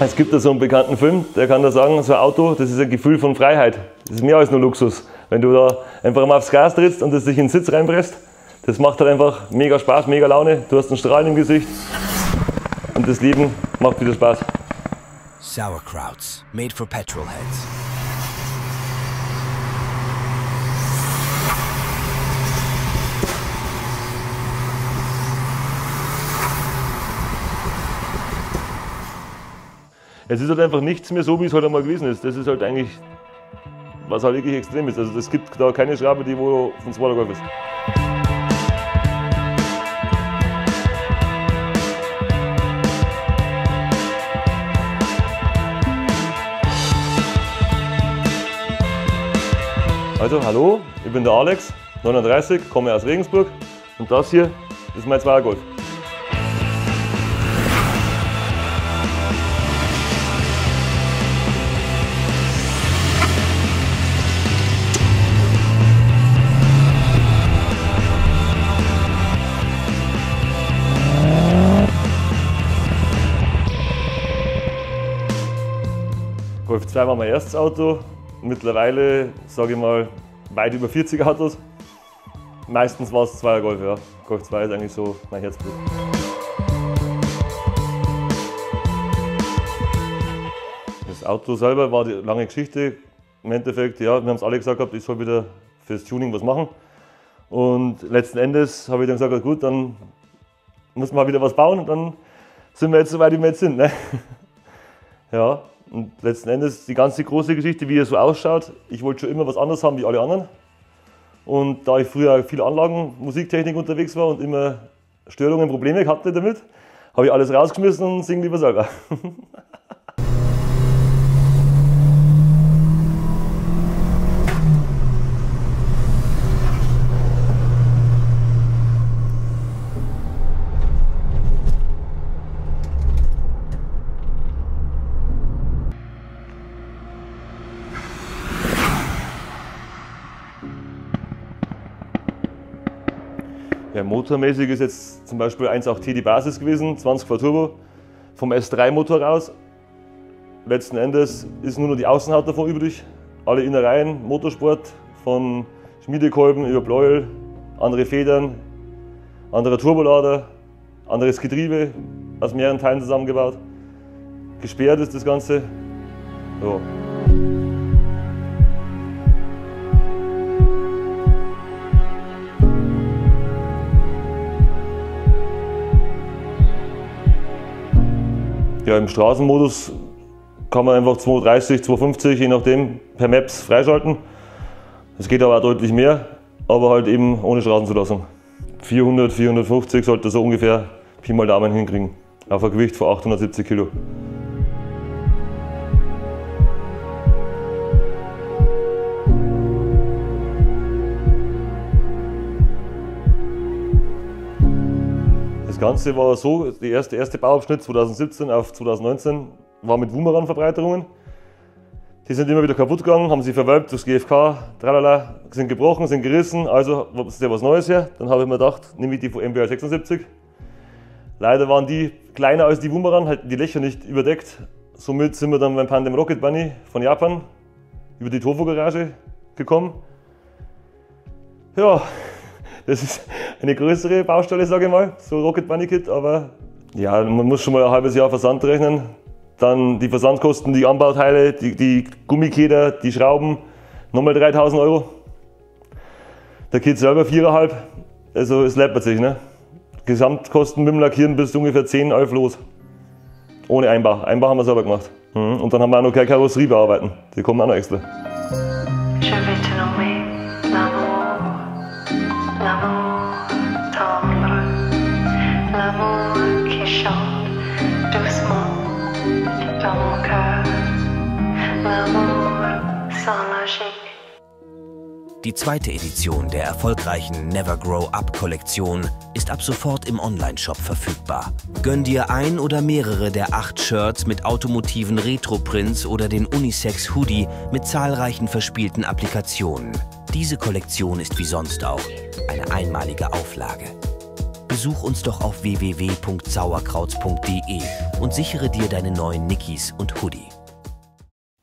Es gibt da so einen bekannten Film, der kann da sagen, so ein Auto, das ist ein Gefühl von Freiheit. Das ist mehr als nur Luxus. Wenn du da einfach mal aufs Gas trittst und das dich in den Sitz reinpresst, das macht halt einfach mega Spaß, mega Laune. Du hast einen Strahlen im Gesicht und das Leben macht wieder Spaß. Sauerkrauts, made for petrolheads. Es ist halt einfach nichts mehr so, wie es halt einmal gewesen ist. Das ist halt eigentlich, was halt wirklich extrem ist. Also es gibt da keine Schraube, die wo von 2 Golf ist. Also hallo, ich bin der Alex, 39, komme aus Regensburg und das hier ist mein 2er Golf. Golf 2 war mein erstes Auto. Mittlerweile, sage ich mal, weit über 40 Autos. Meistens war es 2er Golf, ja. Golf 2 ist eigentlich so mein Herzblut. Das Auto selber war die lange Geschichte. Im Endeffekt, ja, wir haben es alle gesagt, ich soll wieder fürs Tuning was machen. Und letzten Endes habe ich dann gesagt, gut, dann muss man wieder was bauen und dann sind wir jetzt so weit, wie wir jetzt sind. Ne? Ja. Und letzten Endes die ganze große Geschichte, wie er so ausschaut. Ich wollte schon immer was anderes haben wie alle anderen. Und da ich früher viel Anlagen, Musiktechnik unterwegs war und immer Störungen, Probleme hatte damit, habe ich alles rausgeschmissen und singe lieber selber. Ja, motormäßig ist jetzt zum Beispiel 1.8T die Basis gewesen, 20 V Turbo, vom S3 Motor raus. Letzten Endes ist nur noch die Außenhaut davon übrig. Alle Innereien, Motorsport, von Schmiedekolben über Bläuel, andere Federn, anderer Turbolader, anderes Getriebe, aus mehreren Teilen zusammengebaut. Gesperrt ist das Ganze. Ja. Ja, im Straßenmodus kann man einfach 230, 250, je nachdem, per Maps freischalten. Es geht aber auch deutlich mehr, aber halt eben ohne Straßenzulassung. 400, 450 sollte so ungefähr Pi mal Daumen hinkriegen, auf ein Gewicht von 870 Kilo. Das Ganze war so, der erste Bauabschnitt 2017 auf 2019 war mit Wumeran-Verbreiterungen. Die sind immer wieder kaputt gegangen, haben sich verwölbt durchs GFK, tralala, sind gebrochen, sind gerissen, also ist ja was Neues her. Dann habe ich mir gedacht, nehme ich die von MBR 76. Leider waren die kleiner als die Wumeran, halt die Löcher nicht überdeckt. Somit sind wir dann beim Pandem Rocket Bunny von Japan über die Tofu-Garage gekommen. Ja. Das ist eine größere Baustelle, sage ich mal, so Rocket Bunny Kit, aber ja, man muss schon mal ein halbes Jahr Versand rechnen. Dann die Versandkosten, die Anbauteile, die Gummikeder, die Schrauben, nochmal 3.000 €. Der Kit selber 4,5, also es läppert sich. Ne? Gesamtkosten mit dem Lackieren bis ungefähr 10, 11 los. Ohne Einbau. Einbau haben wir selber gemacht. Und dann haben wir auch noch keine Karosserie bearbeiten, die kommen auch noch extra. Die zweite Edition der erfolgreichen Never Grow Up Kollektion ist ab sofort im Onlineshop verfügbar. Gönn dir ein oder mehrere der 8 Shirts mit automotiven Retro-Prints oder den Unisex-Hoodie mit zahlreichen verspielten Applikationen. Diese Kollektion ist wie sonst auch eine einmalige Auflage. Besuch uns doch auf www.sauerkrauts.de und sichere dir deine neuen Nickys und Hoodie.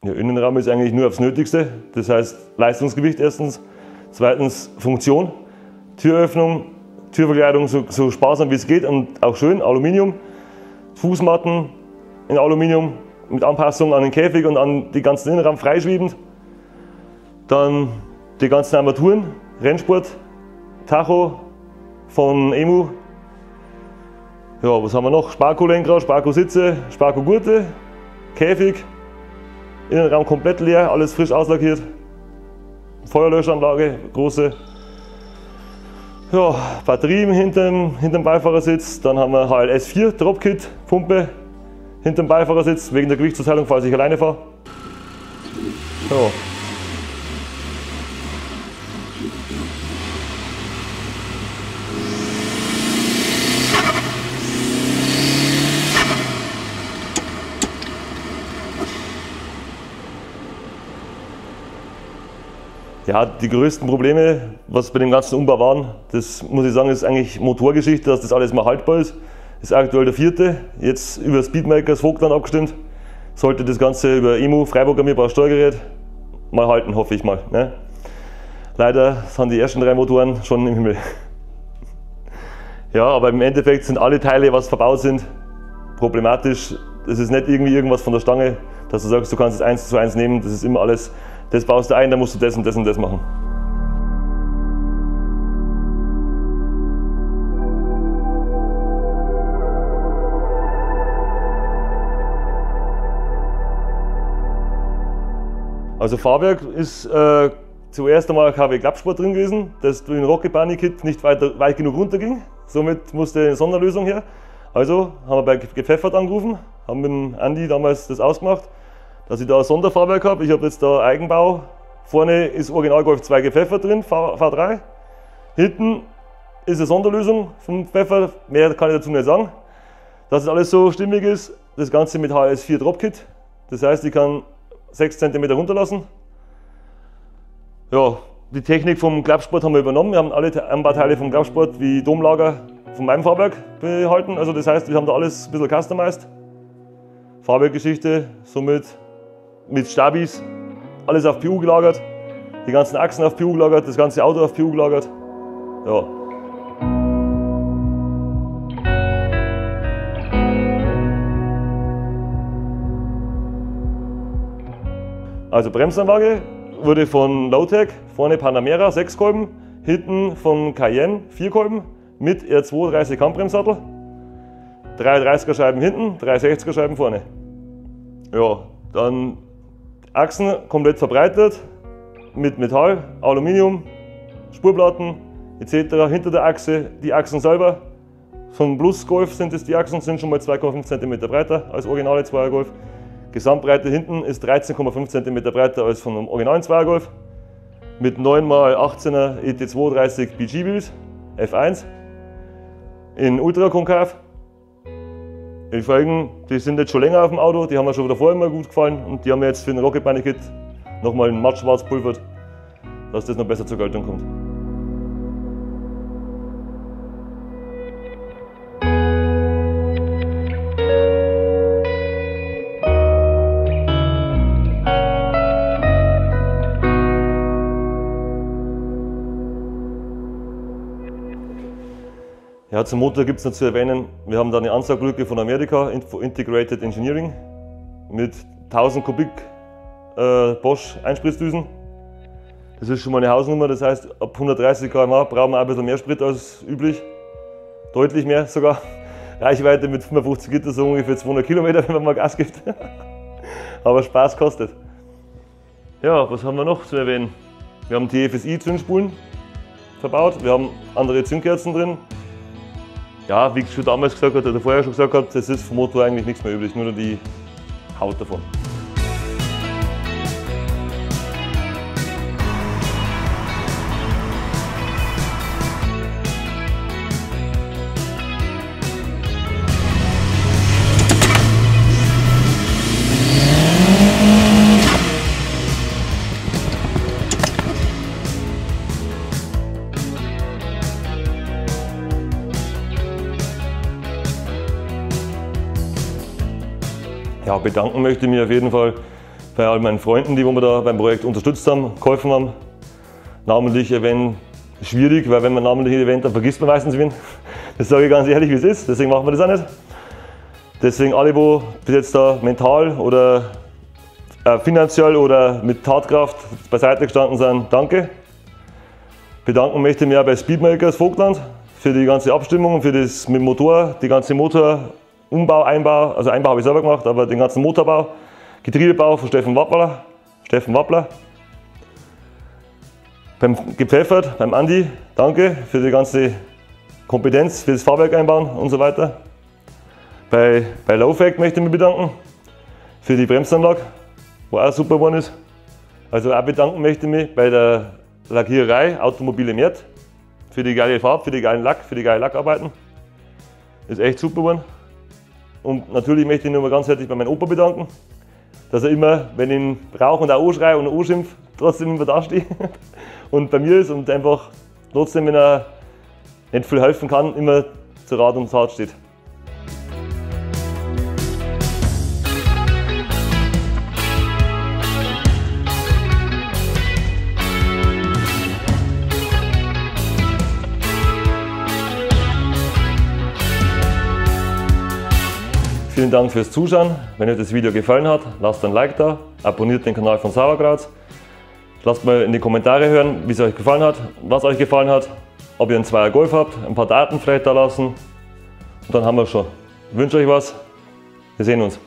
Der Innenraum ist eigentlich nur aufs Nötigste, das heißt Leistungsgewicht erstens, zweitens Funktion, Türöffnung, Türverkleidung so sparsam wie es geht und auch schön, Aluminium, Fußmatten in Aluminium mit Anpassung an den Käfig und an die ganzen Innenraum freischwebend. Dann die ganzen Armaturen, Rennsport, Tacho von EMU. Ja, was haben wir noch? Sparko-Lenkrad, Sparko-Sitze, Sparko-Gurte, Käfig. Innenraum komplett leer, alles frisch auslackiert. Feuerlöschanlage, große. Ja, Batterien hinterm Beifahrersitz. Dann haben wir HLS 4 Dropkit, Pumpe hinterm Beifahrersitz, wegen der Gewichtsverteilung, falls ich alleine fahre. Ja. Ja, die größten Probleme, was bei dem ganzen Umbau waren, das muss ich sagen, ist eigentlich Motorgeschichte, dass das alles mal haltbar ist. Das ist aktuell der 4. Jetzt über Speedmakers Vogtland abgestimmt. Sollte das Ganze über EMU, freiprogrammierbares Steuergerät, mal halten, hoffe ich mal. Ne? Leider sind die ersten 3 Motoren schon im Himmel. Ja, aber im Endeffekt sind alle Teile, was verbaut sind, problematisch. Es ist nicht irgendwie irgendwas von der Stange, dass du sagst, du kannst es 1:1 nehmen, das ist immer alles. Das baust du ein, dann musst du das und das und das machen. Also Fahrwerk ist zuerst einmal KW Klappsport drin gewesen, das durch den Rocket Bunny Kit nicht weit genug runter ging. Somit musste eine Sonderlösung her. Also haben wir bei Gepfeffert angerufen, haben mit dem Andi damals das ausgemacht, dass ich da ein Sonderfahrwerk habe. Ich habe jetzt da Eigenbau. Vorne ist Original Golf 2 Gepfeffert drin, V3. Hinten ist eine Sonderlösung vom Pfeffer, mehr kann ich dazu nicht sagen. Dass es alles so stimmig ist, das Ganze mit HLS 4 Dropkit. Das heißt, ich kann 6 cm runterlassen. Ja, die Technik vom Klappsport haben wir übernommen. Wir haben alle Anbauteile vom Klappsport wie Domlager von meinem Fahrwerk behalten. Also das heißt, wir haben da alles ein bisschen customized. Fahrwerkgeschichte, somit mit Stabis, alles auf PU gelagert, die ganzen Achsen auf PU gelagert, das ganze Auto auf PU gelagert. Ja. Also Bremsanlage wurde von Lowtech, vorne Panamera 6 Kolben, hinten von Cayenne 4 Kolben mit R2 30 Handbremssattel, 3 30er Scheiben hinten, 3 60er Scheiben vorne. Ja, dann Achsen komplett verbreitet mit Metall, Aluminium, Spurplatten etc. Hinter der Achse die Achsen selber. Von Plus Golf sind es die Achsen, sind schon mal 2,5 cm breiter als originale 2er Golf. Gesamtbreite hinten ist 13,5 cm breiter als von einem originalen 2er Golf. Mit 9x18er ET230 BG Wheels F1 in Ultrakonkav. Die Felgen, die sind jetzt schon länger auf dem Auto, die haben mir schon davor immer gut gefallen und die haben wir jetzt für den Rocket Bunny Kit nochmal in matt schwarz pulvert, dass das noch besser zur Geltung kommt. Ja, zum Motor gibt es noch zu erwähnen, wir haben da eine Ansauglücke von Amerika, Integrated Engineering, mit 1000 Kubik Bosch Einspritzdüsen. Das ist schon mal eine Hausnummer, das heißt, ab 130 km/h brauchen wir ein bisschen mehr Sprit als üblich, deutlich mehr sogar. Reichweite mit 55 Liter, so ungefähr 200 Kilometer, wenn man mal Gas gibt. Aber Spaß kostet. Ja, was haben wir noch zu erwähnen? Wir haben TFSI Zündspulen verbaut, wir haben andere Zündkerzen drin. Ja, wie ich schon damals gesagt habe, oder vorher schon gesagt habe, es ist vom Motor eigentlich nichts mehr übrig, nur die Haut davon. Ja, bedanken möchte ich mich auf jeden Fall bei all meinen Freunden, die wir da beim Projekt unterstützt haben, geholfen haben. Namentlich Event schwierig, weil wenn man namentlich ein Event, dann vergisst man meistens wen. Das sage ich ganz ehrlich, wie es ist, deswegen machen wir das auch nicht. Deswegen alle, die bis jetzt da mental oder finanziell oder mit Tatkraft beiseite gestanden sind, danke. Bedanken möchte ich mich auch bei Speedmakers Vogtland für die ganze Abstimmung, für das mit dem Motor, die ganze Motorumbau, Einbau, also Einbau habe ich selber gemacht, aber den ganzen Motorbau, Getriebebau von Steffen Wappler. Beim Gepfeffert, beim Andi, danke für die ganze Kompetenz, für das Fahrwerk einbauen und so weiter. Bei Lowfact möchte ich mich bedanken für die Bremsanlage, wo auch super geworden ist. Also auch bedanken möchte ich mich bei der Lackiererei Automobile Mert für die geile Farbe, für die geilen Lack, für die geilen Lackarbeiten. Ist echt super geworden. Und natürlich möchte ich mich nochmal ganz herzlich bei meinem Opa bedanken, dass er immer, wenn ich ihn brauche und auch anschreie und anschimpfe, trotzdem immer da steht und bei mir ist und einfach trotzdem, wenn er nicht viel helfen kann, immer zu Rat und Tat steht. Vielen Dank fürs Zuschauen. Wenn euch das Video gefallen hat, lasst ein Like da, abonniert den Kanal von Sauerkrauts. Lasst mal in die Kommentare hören, wie es euch gefallen hat, was euch gefallen hat, ob ihr einen 2er Golf habt, ein paar Daten vielleicht da lassen. Und dann haben wir es schon. Ich wünsche euch was. Wir sehen uns.